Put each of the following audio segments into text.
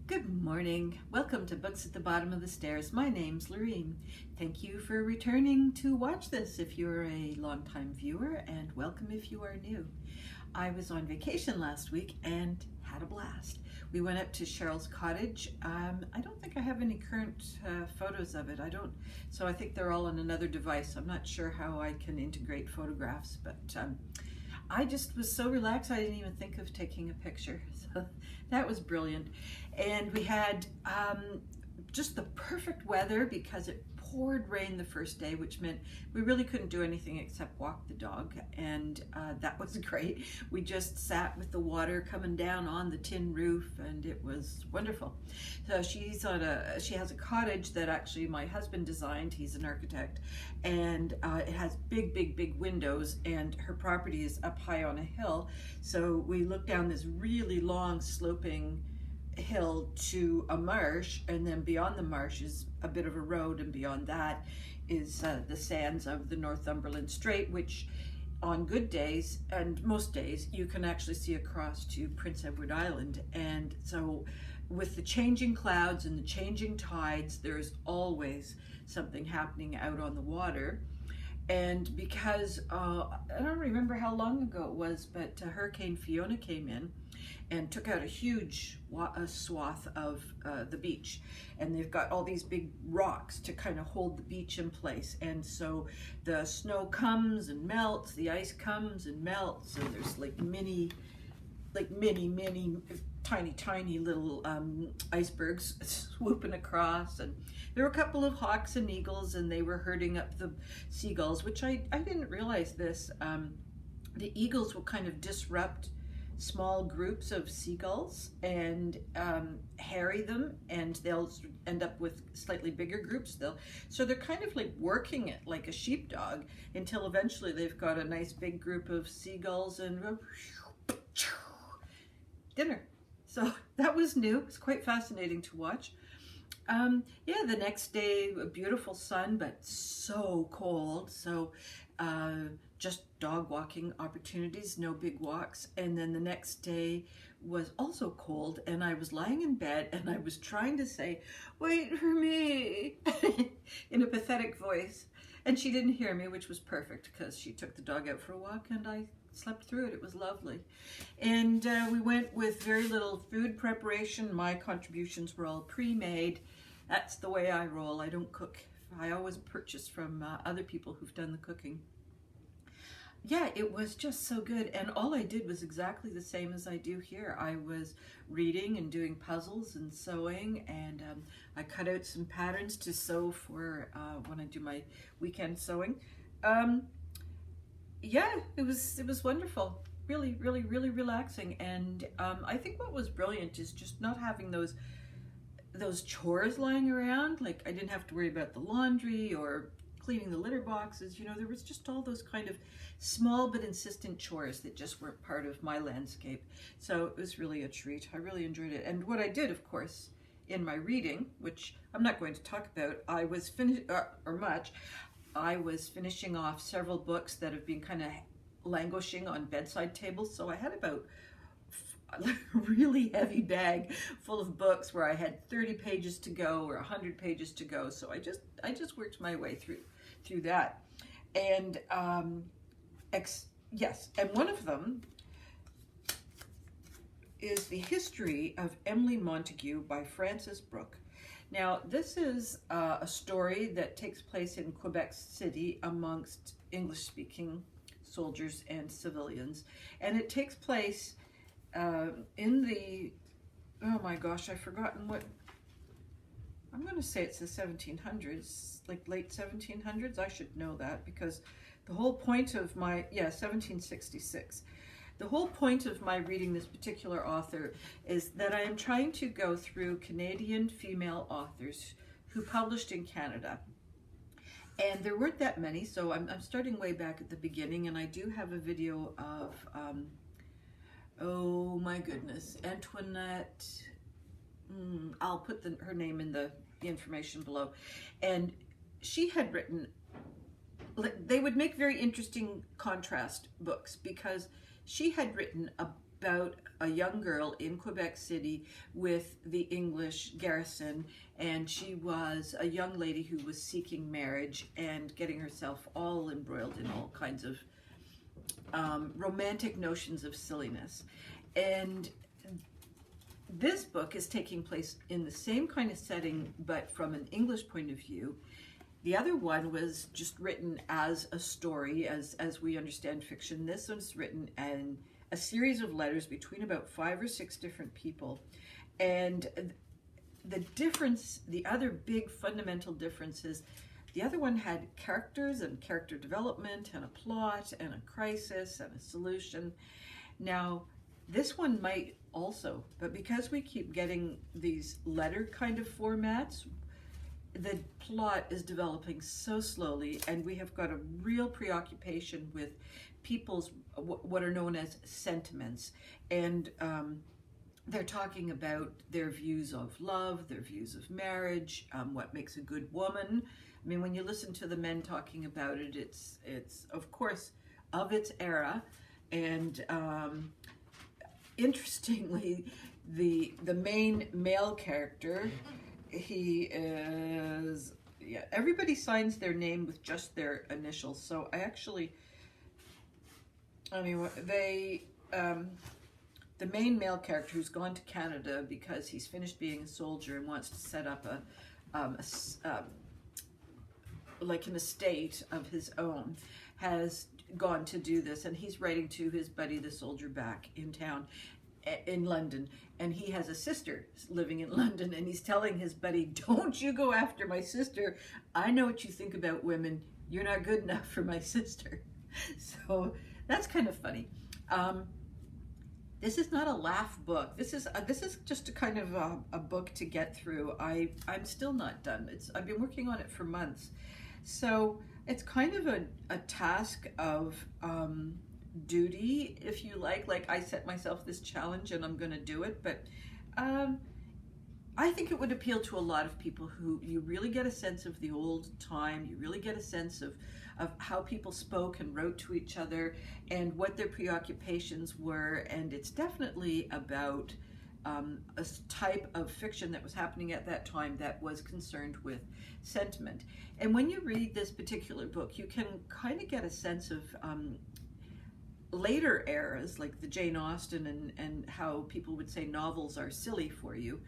Good morning. Welcome to Books at the Bottom of the Stairs. My name's Lorene. Thank you for returning to watch this if you're a longtime viewer, and welcome if you are new. I was on vacation last week and had a blast. We went up to Cheryl's cottage. I don't think I have any current photos of it. So I think they're all on another device. I'm not sure how I can integrate photographs, but I just was so relaxed I didn't even think of taking a picture. So that was brilliant. And we had just the perfect weather because it poured rain the first day, which meant we really couldn't do anything except walk the dog, and that was great. We just sat with the water coming down on the tin roof, and it was wonderful. So she has a cottage that actually my husband designed. He's an architect, and it has big windows, and her property is up high on a hill. So we look down this really long sloping hill to a marsh, and then beyond the marsh is a bit of a road, and beyond that is the sands of the Northumberland Strait, which on good days and most days you can actually see across to Prince Edward Island. And so with the changing clouds and the changing tides, there's always something happening out on the water. And because I don't remember how long ago it was, but Hurricane Fiona came in and took out a huge swath of the beach, and they've got all these big rocks to kind of hold the beach in place. And so the snow comes and melts, the ice comes and melts, and there's like many tiny little icebergs swooping across. And there were a couple of hawks and eagles, and they were herding up the seagulls, which I didn't realize this. The eagles will kind of disrupt small groups of seagulls and harry them, and they'll end up with slightly bigger groups. So they're kind of like working it like a sheepdog until eventually they've got a nice big group of seagulls and dinner. So that was new. It's quite fascinating to watch. Yeah, the next day, a beautiful sun, but so cold. So just dog walking opportunities, no big walks. And then the next day was also cold, and I was lying in bed and I was trying to say, "Wait for me," in a pathetic voice. And she didn't hear me, which was perfect because she took the dog out for a walk and I slept through it. It was lovely. And we went with very little food preparation. My contributions were all pre-made. That's the way I roll. I don't cook. I always purchase from other people who've done the cooking. Yeah, it was just so good. And all I did was exactly the same as I do here. I was reading and doing puzzles and sewing, and I cut out some patterns to sew for when I do my weekend sewing. Yeah, it was wonderful. Really relaxing. And I think what was brilliant is just not having those chores lying around. Like, I didn't have to worry about the laundry or cleaning the litter boxes. You know, there was just all those kind of small but insistent chores that just weren't part of my landscape. So it was really a treat. I really enjoyed it. And what I did, of course, in my reading, which I'm not going to talk about, I was finishing off several books that have been kind of languishing on bedside tables. So I had about a really heavy bag full of books where I had 30 pages to go or 100 pages to go. So I just worked my way through that. And yes, and one of them is The History of Emily Montague by Frances Brooke. Now, this is a story that takes place in Quebec City amongst English-speaking soldiers and civilians. And it takes place in the, oh my gosh, I've forgotten what, I'm going to say it's the 1700s, like late 1700s. I should know that because the whole point of my, 1766. The whole point of my reading this particular author is that I am trying to go through Canadian female authors who published in Canada. And there weren't that many, so I'm starting way back at the beginning, and I do have a video of, oh my goodness, Antoinette. I'll put her name in the information below. And she had written, they would make very interesting contrast books because she had written about a young girl in Quebec City with the English garrison, and she was a young lady who was seeking marriage and getting herself all embroiled in all kinds of romantic notions of silliness. And this book is taking place in the same kind of setting, but from an English point of view. The other one was just written as a story, as we understand fiction. This one's written in a series of letters between about 5 or 6 different people. And the difference, the other big fundamental difference is the other one had characters and character development and a plot and a crisis and a solution. Now, this one might also, but because we keep getting these letter kind of formats, the plot is developing so slowly, and we have got a real preoccupation with people's what are known as sentiments. And they're talking about their views of love, their views of marriage, what makes a good woman. I mean, when you listen to the men talking about it, it's of course of its era. And interestingly, the main male character, he is, yeah, everybody signs their name with just their initials. So the main male character, who's gone to Canada because he's finished being a soldier and wants to set up like an estate of his own, has gone to do this, and he's writing to his buddy the soldier back in town in London, and he has a sister living in London, and he's telling his buddy, don't you go after my sister. I know what you think about women. You're not good enough for my sister. So that's kind of funny. This is not a laugh book. This is just a kind of a book to get through. I'm still not done. I've been working on it for months. So it's kind of a task of duty, if you like. Like, I set myself this challenge and I'm going to do it. But I think it would appeal to a lot of people who you really get a sense of the old time. You really get a sense of how people spoke and wrote to each other and what their preoccupations were. And it's definitely about a type of fiction that was happening at that time that was concerned with sentiment. And when you read this particular book, you can kind of get a sense of later eras, like the Jane Austen, and how people would say novels are silly for you.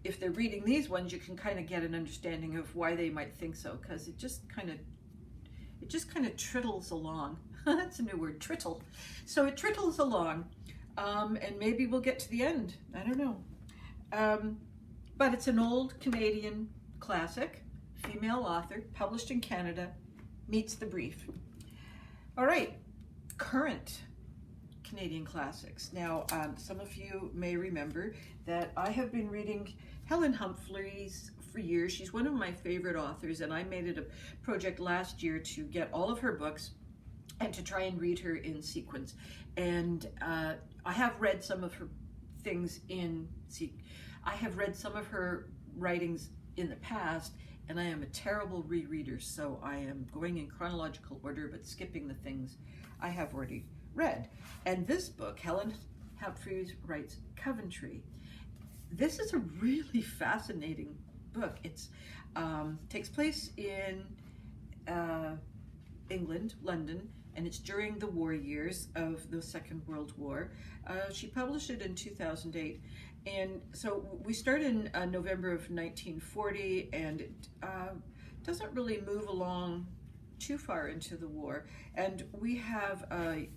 If they're reading these ones, you can kind of get an understanding of why they might think so, because it just kind of trittles along. That's a new word, trittle. So it trittles along, and maybe we'll get to the end. I don't know. But it's an old Canadian classic, female author, published in Canada, meets the brief. All right, current Canadian classics. Now, some of you may remember that I have been reading Helene Humphrey's for years. She's one of my favorite authors, and I made it a project last year to get all of her books and to try and read her in sequence. And I have read some of her things I have read some of her writings in the past, and I am a terrible rereader, so I am going in chronological order but skipping the things I have already read. And this book, Helene Humphrey writes Coventry. This is a really fascinating book. It's takes place in England, London, and it's during the war years of the Second World War. She published it in 2008. And so we start in November of 1940, and it doesn't really move along too far into the war. And we have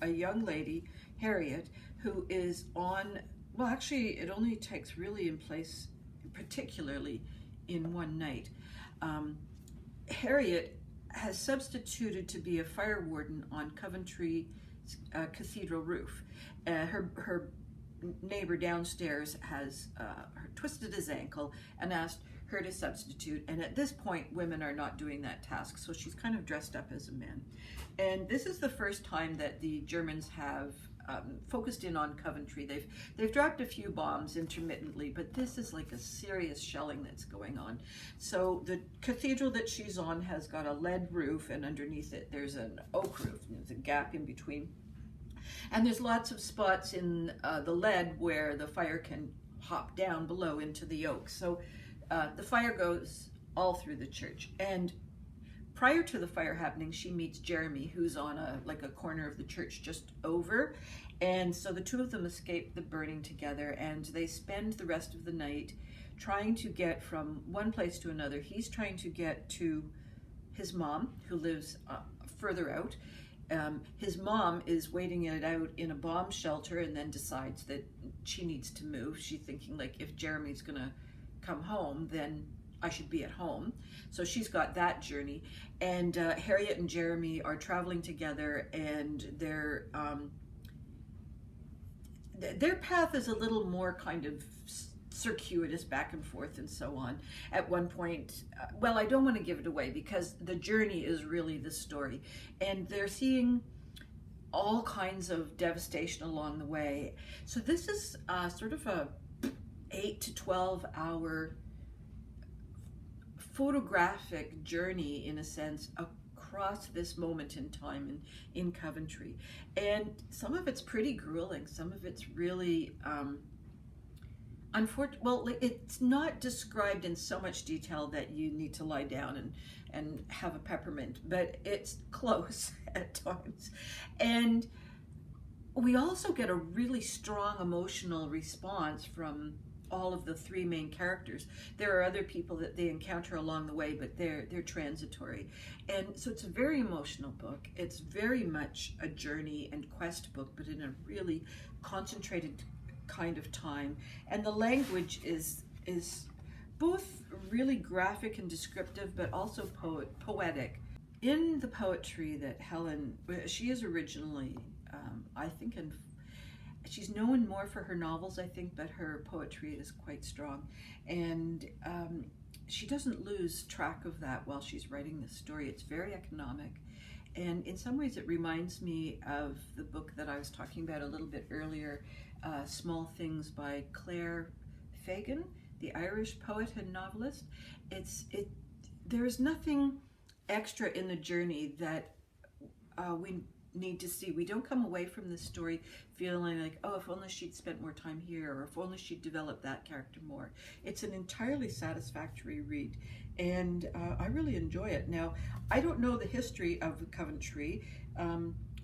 a young lady, Harriet, who is on, well, actually, it only takes really in place, particularly in one night. Harriet has substituted to be a fire warden on Coventry cathedral roof. Her neighbor downstairs has twisted his ankle and asked her to substitute, and at this point women are not doing that task, so she's kind of dressed up as a man. And this is the first time that the Germans have focused in on Coventry. They've dropped a few bombs intermittently, but this is like a serious shelling that's going on. So the cathedral that she's on has got a lead roof, and underneath it there's an oak roof. There's a gap in between. And there's lots of spots in the lead where the fire can hop down below into the oak. So the fire goes all through the church. And prior to the fire happening, she meets Jeremy, who's on a corner of the church just over. And so the two of them escape the burning together, and they spend the rest of the night trying to get from one place to another. He's trying to get to his mom, who lives further out. His mom is waiting it out in a bomb shelter and then decides that she needs to move. She's thinking, like, if Jeremy's gonna come home, then I should be at home. So she's got that journey. And Harriet and Jeremy are traveling together, and their path is a little more kind of circuitous, back and forth and so on. At one point, well, I don't want to give it away because the journey is really the story, and they're seeing all kinds of devastation along the way. So this is sort of a 8 to 12 hour photographic journey, in a sense, across this moment in time in Coventry. And some of it's pretty grueling, some of it's really well, it's not described in so much detail that you need to lie down and have a peppermint, but it's close at times. And we also get a really strong emotional response from all of the three main characters. There are other people that they encounter along the way, but they're transitory. And so it's a very emotional book. It's very much a journey and quest book, but in a really concentrated kind of time. And the language is both really graphic and descriptive, but also poetic. In the poetry that Helen, she is originally, I think, and she's known more for her novels, I think, but her poetry is quite strong. And she doesn't lose track of that while she's writing this story. It's very economic. And in some ways it reminds me of the book that I was talking about a little bit earlier, Small Things by Clare, the Irish poet and novelist. There is nothing extra in the journey that we need to see. We don't come away from this story feeling like, oh, if only she'd spent more time here, or if only she'd developed that character more. It's an entirely satisfactory read, and I really enjoy it. Now, I don't know the history of Coventry.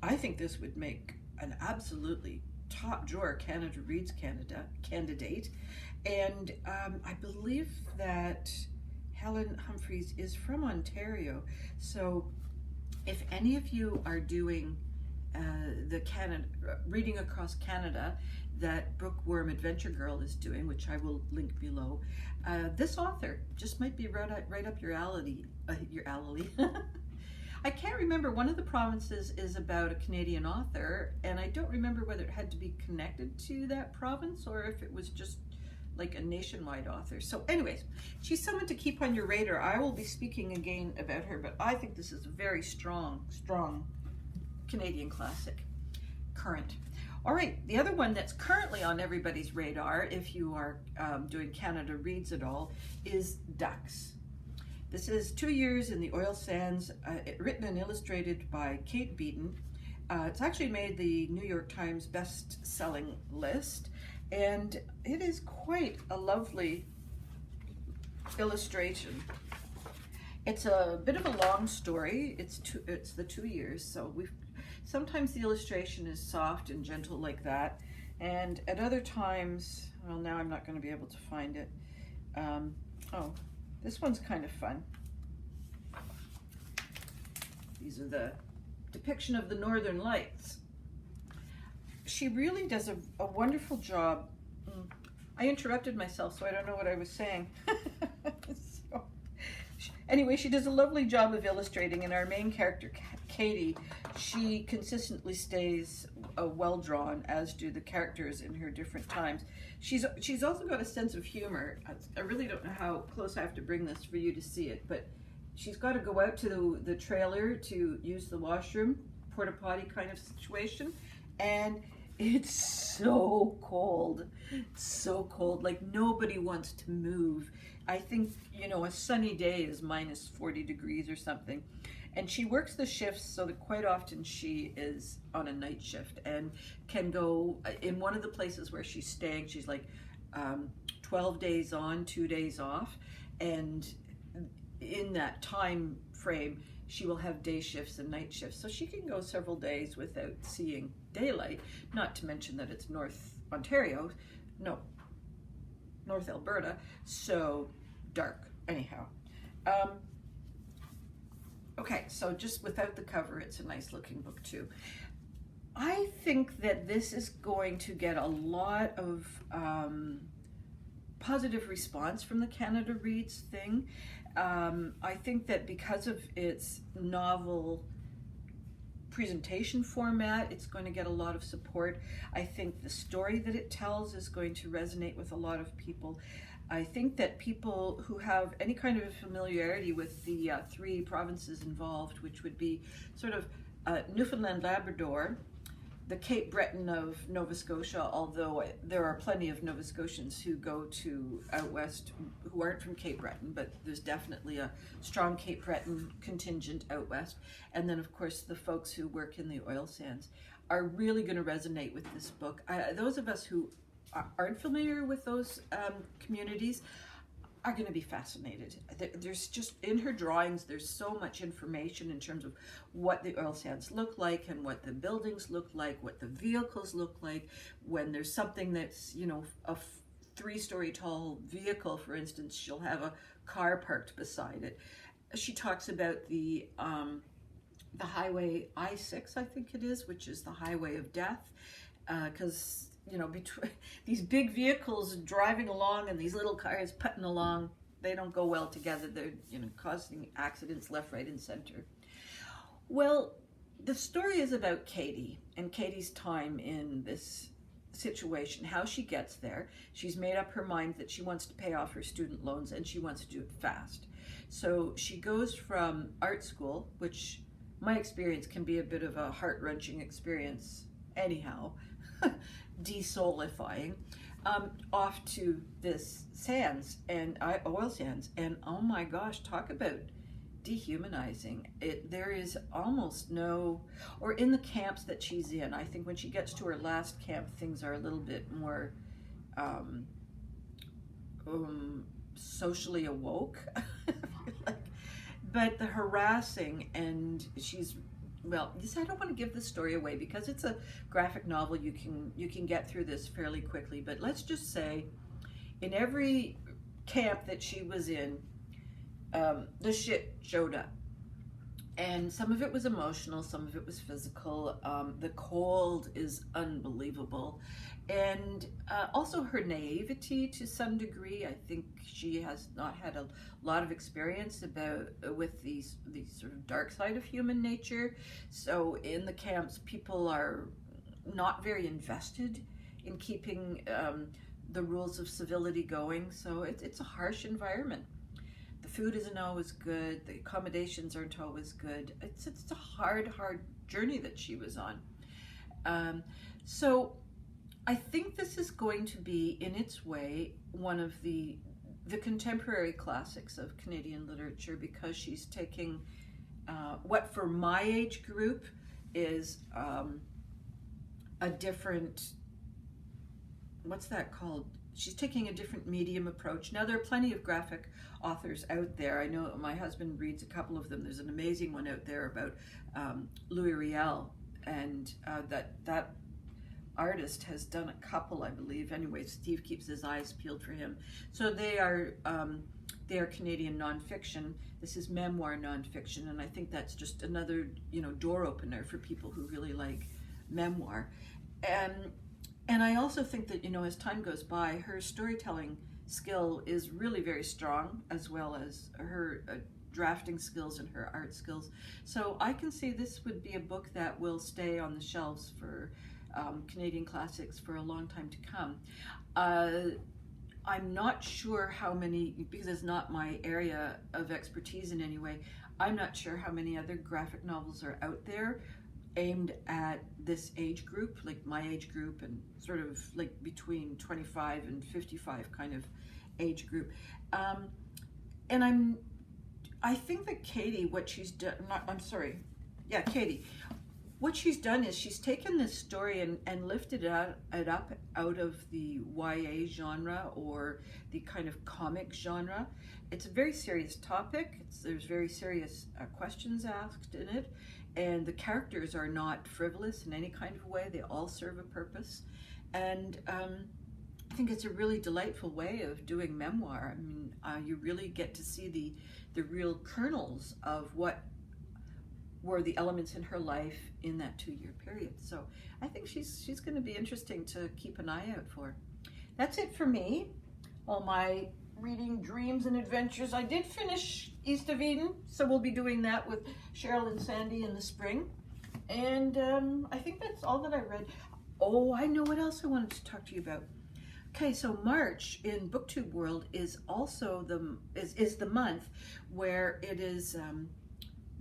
I think this would make an absolutely top drawer Canada Reads candidate, and I believe that Helen Humphreys is from Ontario, so if any of you are doing Reading Across Canada that Bookworm Adventure Girl is doing, which I will link below, this author just might be right up your alley. I can't remember, one of the provinces is about a Canadian author, and I don't remember whether it had to be connected to that province or if it was just like a nationwide author. So anyways, she's someone to keep on your radar. I will be speaking again about her, but I think this is a very strong Canadian classic, current. All right, the other one that's currently on everybody's radar, if you are doing Canada Reads at all, is Ducks. This is 2 Years in the Oil Sands, written and illustrated by Kate Beaton. It's actually made the New York Times best-selling list, and it is quite a lovely illustration. It's a bit of a long story. It's the 2 years, so sometimes the illustration is soft and gentle like that, and at other times, well, now I'm not going to be able to find it. Oh, this one's kind of fun. These are the depiction of the Northern Lights. She really does a wonderful job. I interrupted myself, so I don't know what I was saying. Anyway, she does a lovely job of illustrating, and our main character, Katie, she consistently stays well drawn, as do the characters in her different times. She's also got a sense of humor. I really don't know how close I have to bring this for you to see it, but she's got to go out to the trailer to use the washroom, porta potty kind of situation, and it's so cold, like nobody wants to move. I think, a sunny day is minus 40 degrees or something. And she works the shifts so that quite often she is on a night shift and can go in one of the places where she's staying. She's like 12 days on, 2 days off. And in that time frame, she will have day shifts and night shifts. So she can go several days without seeing daylight, not to mention that it's North Alberta, so dark. Anyhow. Okay, so just without the cover, it's a nice looking book too. I think that this is going to get a lot of positive response from the Canada Reads thing. I think that because of its novel presentation format, it's going to get a lot of support. I think the story that it tells is going to resonate with a lot of people. I think that people who have any kind of familiarity with the 3 provinces involved, which would be sort of Newfoundland, Labrador, the Cape Breton of Nova Scotia, although there are plenty of Nova Scotians who go to out west who aren't from Cape Breton, but there's definitely a strong Cape Breton contingent out west. And then, of course, the folks who work in the oil sands are really going to resonate with this book. Those of us who aren't familiar with those communities are going to be fascinated. There's just, in her drawings, there's so much information in terms of what the oil sands look like and what the buildings look like, what the vehicles look like. When there's something that's, you know, a 3-story tall vehicle, for instance, she'll have a car parked beside it. She talks about the highway I-6, I think it is, which is the highway of death, because you know, between these big vehicles driving along and these little cars putting along, they don't go well together. They're, you know, causing accidents left, right, and center. Well, the story is about Katie and Katie's time in this situation, how she gets there. She's made up her mind that she wants to pay off her student loans and she wants to do it fast. So she goes from art school, which my experience can be a bit of a heart-wrenching experience anyhow, desoulifying, off to this sands and oil sands, and oh my gosh, talk about dehumanizing. There is almost no, or in the camps that she's in, I think when she gets to her last camp, things are a little bit more socially awoke. But the harassing, and she's, well, I don't want to give the story away because it's a graphic novel. You can get through this fairly quickly. But let's just say, in every camp that she was in, the shit showed up, and some of it was emotional, some of it was physical. The cold is unbelievable, and also her naivety to some degree. I think she has not had a lot of experience with these sort of dark side of human nature. So in the camps, people are not very invested in keeping the rules of civility going. So it's a harsh environment. The food isn't always good. The accommodations aren't always good. It's a hard journey that she was on. So I think this is going to be, in its way, one of the contemporary classics of Canadian literature, because she's taking what for my age group is a different, what's that called? She's taking a different medium approach. Now, there are plenty of graphic authors out there. I know my husband reads a couple of them. There's an amazing one out there about Louis Riel, and that artist has done a couple, I believe. Anyway, Steve keeps his eyes peeled for him. So they are Canadian nonfiction. This is memoir nonfiction, and I think that's just another, you know, door opener for people who really like memoir. And I also think that, you know, as time goes by, her storytelling skill is really very strong, as well as her drafting skills and her art skills. So I can see this would be a book that will stay on the shelves for Canadian classics for a long time to come. I'm not sure how many, because it's not my area of expertise in any way, I'm not sure how many other graphic novels are out there aimed at this age group, like my age group, and sort of like between 25 and 55 kind of age group. And I think that Katie, what she's done, Katie, what she's done is she's taken this story and lifted it up out of the YA genre or the kind of comic genre. It's a very serious topic. There's very serious questions asked in it, and the characters are not frivolous in any kind of way. They all serve a purpose, and I think it's a really delightful way of doing memoir. I mean, you really get to see the real kernels of what were the elements in her life in that 2-year period. So I think she's going to be interesting to keep an eye out for. That's it for me. All my reading dreams and adventures. I did finish East of Eden, so we'll be doing that with Cheryl and Sandy in the spring. And I think that's all that I read. Oh, I know what else I wanted to talk to you about. Okay, so March in BookTube world is also the month where it is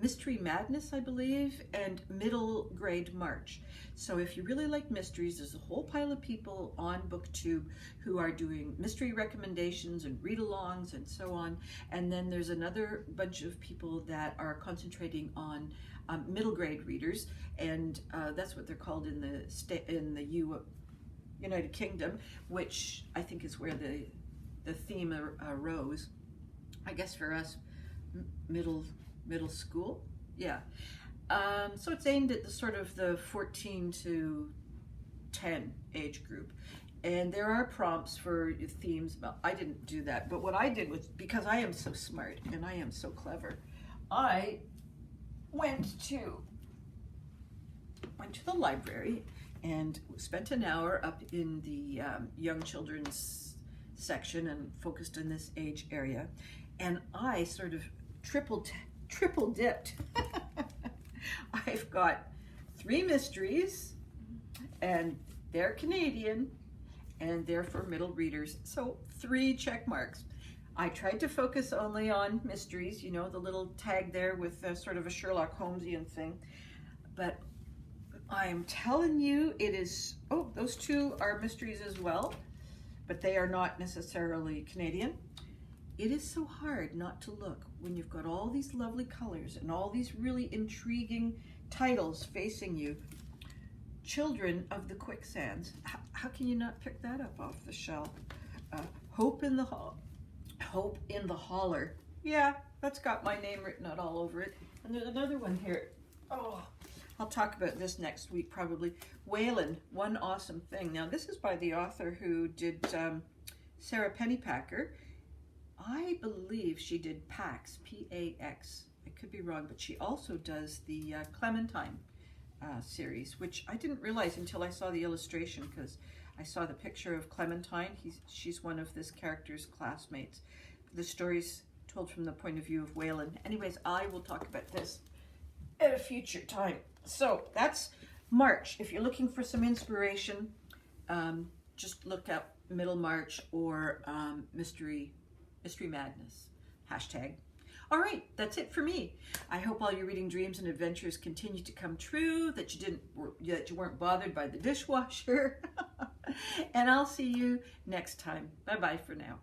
Mystery Madness, I believe, and Middle Grade March. So if you really like mysteries, there's a whole pile of people on BookTube who are doing mystery recommendations and read-alongs and so on. And then there's another bunch of people that are concentrating on middle grade readers, and that's what they're called in the United Kingdom, which I think is where the theme arose. I guess for us, middle school, yeah. So it's aimed at the sort of the 14 to 10 age group, and there are prompts for themes. Well, I didn't do that, but what I did was, because I am so smart and I am so clever, I went to the library and spent an hour up in the young children's section and focused in this age area, and I sort of triple dipped. I've got 3 mysteries, and they're Canadian, and they're for middle readers, so 3 check marks. I tried to focus only on mysteries, you know, the little tag there with sort of a Sherlock Holmesian thing, but I am telling you, it is, oh, those 2 are mysteries as well, but they are not necessarily Canadian. It is so hard not to look when you've got all these lovely colors and all these really intriguing titles facing you. Children of the Quicksands. How can you not pick that up off the shelf? Hope in the Holler. Yeah, that's got my name written out all over it. And there's another one here. Oh, I'll talk about this next week probably. Wayland, One Awesome Thing. Now this is by the author who did Sarah Pennypacker. I believe she did Pax, P-A-X. I could be wrong, but she also does the Clementine series, which I didn't realize until I saw the illustration, because I saw the picture of Clementine. She's one of this character's classmates. The story's told from the point of view of Wayland. Anyways, I will talk about this at a future time. So that's March. If you're looking for some inspiration, just look up Middle March or Mystery Madness, hashtag. All right, that's it for me. I hope all your reading dreams and adventures continue to come true, that you weren't bothered by the dishwasher. And I'll see you next time. Bye-bye for now.